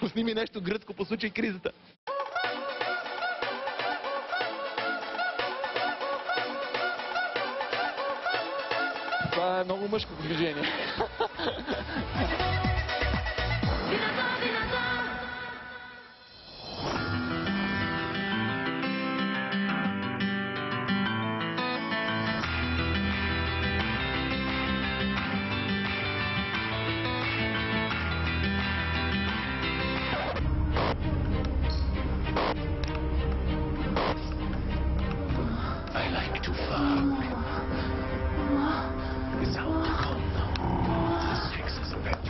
Пусни ми нещо гръцко по случай кризата. Това е много мъжко движение. I like to fuck. It's out the cold now. The sex is a bit.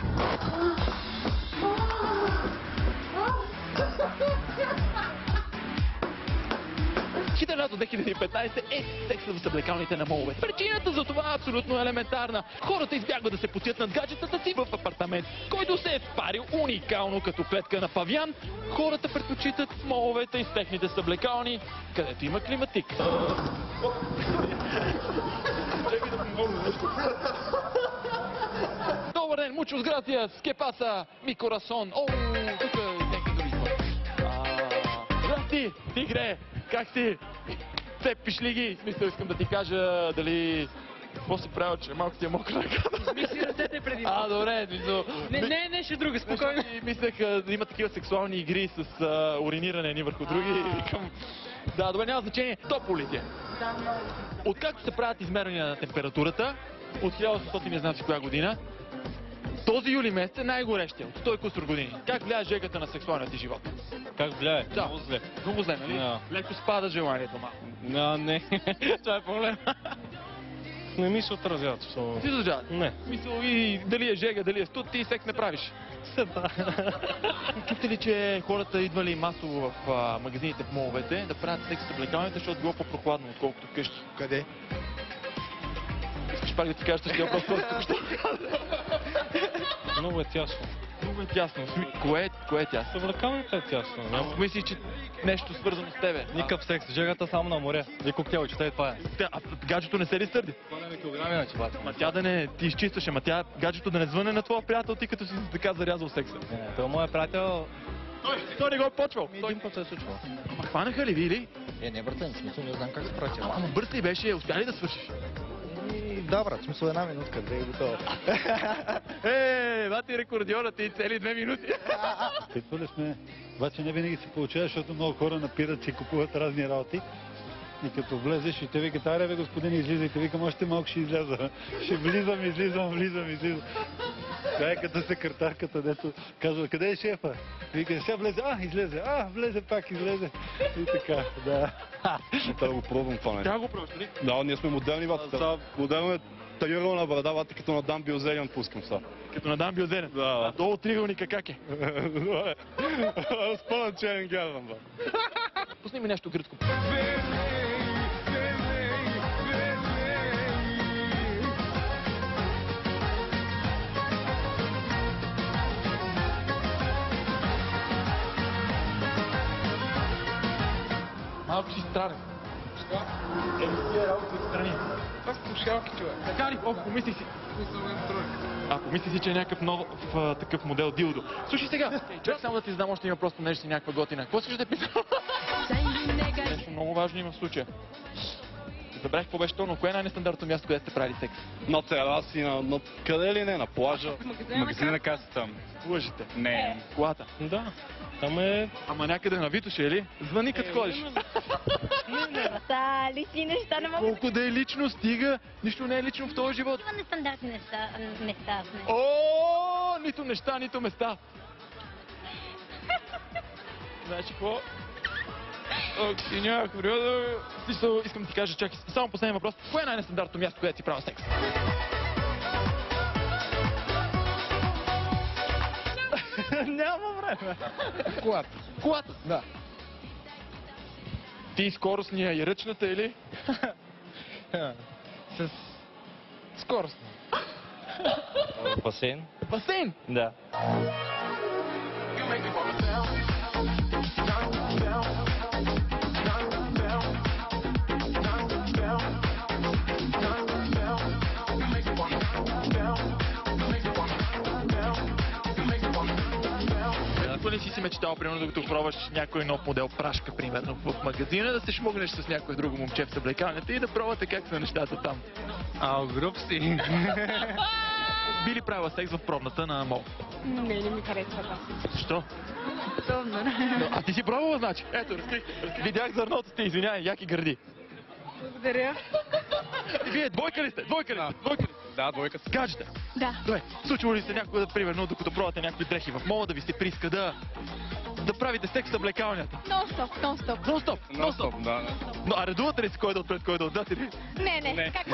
Хитър лято 2015 е секса в съблекалните на моловете. Причината за това е абсолютно елементарна. Хората избягват да се потят над гаджетата си в апартамент, който се е впарил уникално като клетка на павиан. Хората предпочитат моловете и с техните съблекални, където има климатик. Добър ден, muchos gracias, ¿qué pasa, mi corazón? О, тук е някакви други хора. Здрасти, тигре, как си? Цепиш ли ги? В смисъл, искам да ти кажа дали... Какво си правил, че малко ти е мокра ръката? Мисли ръцете преди. Добре, мисъл... Не, нещо друго, спокойно. Мислех да има такива сексуални игри с уриниране едни върху други и викам... Да, добре, няма значение. Топло ли ти е? Откакто се правят измервания на температурата, от 1800 не знам си коя година, този юли месец е най-горещия, от 100 кусор години. Как влияе жегата на сексуалния ти живот? Как влияе? Да. Много зле. Много зле, нали? Да. Леко спада желанието малко. Не. Това е проблем. Не ми се отразяват. Ти задържават? Не. Мисъл и дали е жега, дали е студ, ти секс не правиш. Да. Чухте ли, че хората идвали масово в магазините, в моловете, да правят секс с облекалните, защото било по-прохладно, отколкото вкъщи? Къде? Искаш пак да ти кажа същия въпрос, който току-що каза. Много е тясно. Много е тясно. Кое е тясно? Съблекалните е тясно. Няма Мислиш, че нещо свързано с тебе? никакъв секс. Жегата само на море. И коктейл, че това е. А гаджето не се ли сърди? Хваляме килограми на чевата. Ма тя да не ти изчистваше, гаджето да не звъне на твоя приятел, ти като си така зарязал секса. Той моят приятел... Той не го е почвал. Един път се е случвал. Ама хванаха ли, вили? Не, брат, в смисъл не знам как се прави. Ама бърз ли беше? Успя ли да свършиш? Да, брат, в смисъл една минутка, две и готово. Бати рекордьора, ти цели 2 минути. Пипали сме, обаче не винаги се получава, защото много хора напират и купуват разни работи. И като влезеш и те викат, аре бе господин, излизайте, викам, още малко ще изляза. Ще влизам. Това е като секретарката, дето казва, къде е шефа? Вика, сега влезе, излезе, влезе пак, излезе. И така, да. Трябва да го пробвам това нещо. Тя го пробваш ли? Да, ние сме моделни, вата. Сега моделно е тагирана брада, вата, като на Дан Билзелиан пускам сега. Като на Дан Билзелен? Да. Долу триъгълника как е? Спълнен черен гярвам, бе. Пусни ми нещо гръцко. Малко си странен. Що? Тия работи отстрани. Това са слушалки, човек. Така ли? Помисли си. Помисли си, че е някакъв нов такъв модел дилдо. Слушай сега, чакай само да ти задам още има просто нещо си някаква готина. Какво искаш да питам? Нещо много важно има в случая. Забравих какво беше то, но кое е най-нестандартното място, където сте правили секс? На тераси, на къде ли не, на плажа. Магазина на касата. Лъжите. Не. Колата. Да. Там е... Ама някъде на Витоша, или? Звъни като ходиш. Са лични неща, не мога Колко да е лично, стига. Нищо не е лично в този живот. да има нестандартни места в него. О, нито неща, нито места. Знаеш ли какво? Ти някакво време да... Искам да ти кажа, чакай, само последния въпрос. Кое е най-нестандартното място, където си правил секс? Няма време. Колата. Колата? Да. Ти скоростния и ръчната, или? С скорост. Басейн? Басейн! Да. ли си мечтал, примерно, докато пробваш някой нов модел прашка, примерно, в магазина, да се шмугнеш с някое друго момче в съблекалнята и да пробвате как са нещата там? Груб си. Би ли правила секс в пробната на мол? Не ми харесва това. Защо? Удобно. А ти си пробвала, значи? Ето, разкрих. Видях зърното ти, извинявай, яки гърди. Благодаря. И вие двойка ли сте? Двойка ли сте? Двойка ли сте? Да, двойка си. Гаджета. Да. Добре, случва ли се някога, примерно, докато пробвате някакви дрехи в мола, да ви се прииска да правите секс в облекалнята? Нон-стоп, нон-стоп. Нон-стоп, нон-стоп. Да. Но, а редувате ли си кой да отпред, кой да отзад или? Не. Как?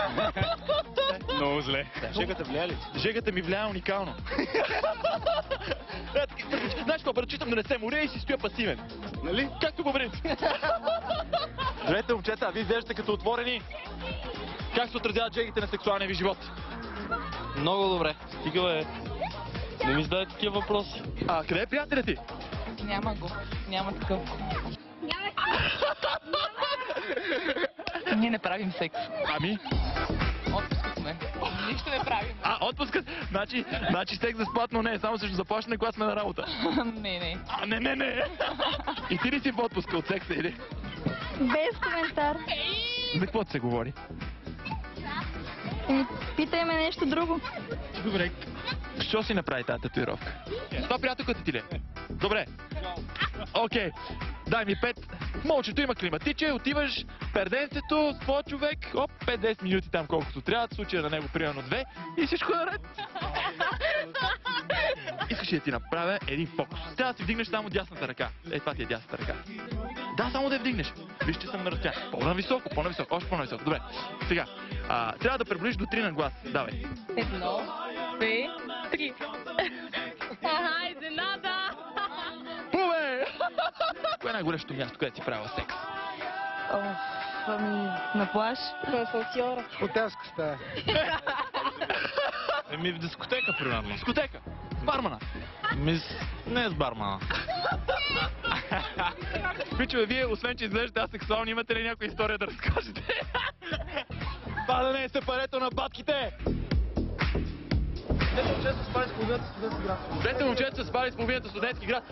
Много зле. Жегата влияе ли? Жегата ми влияе уникално. Знаеш какво, предпочитам да не се моря и си стоя пасивен. Нали? Както го принцип. Здравейте, момчета, а вие изглеждате като отворени. Как се отразяват жегите на сексуалния ви живот? Много добре. Стига бе. Не ми зададе такива въпроси. А къде е приятеля ти? Няма го. Няма такъв. Ние не правим секс. Ами? Отпуска сме. Нищо не правим. Отпускът? Значи секс безплатно не е, само също заплащане, когато сме на работа. Не. А, не. И ти ли си в отпуска от секса или? Без коментар. За какво се говори? Питай ме нещо друго. Добре. Що си направи тази татуировка? Това приятелката ти ли? Добре. Окей. Дай ми 5. Молчето има климатиче, отиваш в перденцето с твой човек, 5-10 минути там колкото трябва, в случая на него примерно 2 и всичко е наред. Искаш ли да ти направя един фокус? Трябва да си вдигнеш само дясната ръка. Това ти е дясната ръка. Да, само да я вдигнеш. Виж, че съм на разстояние. По-нависоко, още по-нависоко. Добре. Сега, трябва да приближиш до 3 на глас. Давай. 1, 2, 3. Изненада! Бубе! Кое е най-горещото място, където си правила секс? На плаж. В асансьора. Хотелска стая. В дискотека, примерно. Дискотека. С бармана. Не с бармана. Пичове, вие, освен че изглеждате асексуални, имате ли някоя история да разкажете? Това да не е сепарето на батките! Двете момчета са спали с половината студентски град.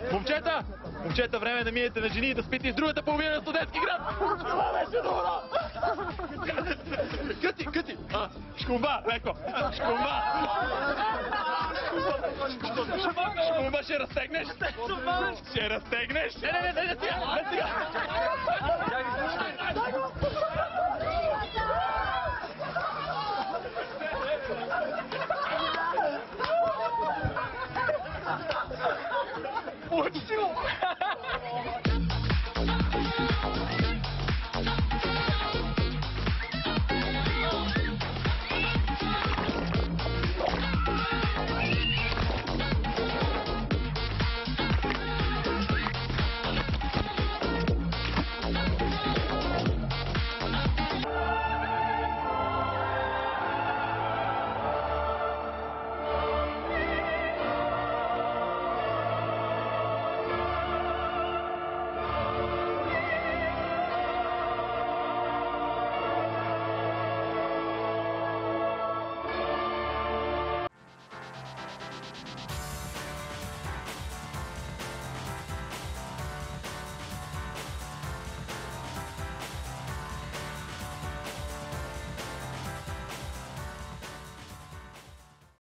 Момчета, време е да минете на жени и да спите с другата половина на студентски град. Това беше добро! Къти! Шкумба, леко! Шкумба, ще разтегнеш? Ще разтегнеш? Не, сега!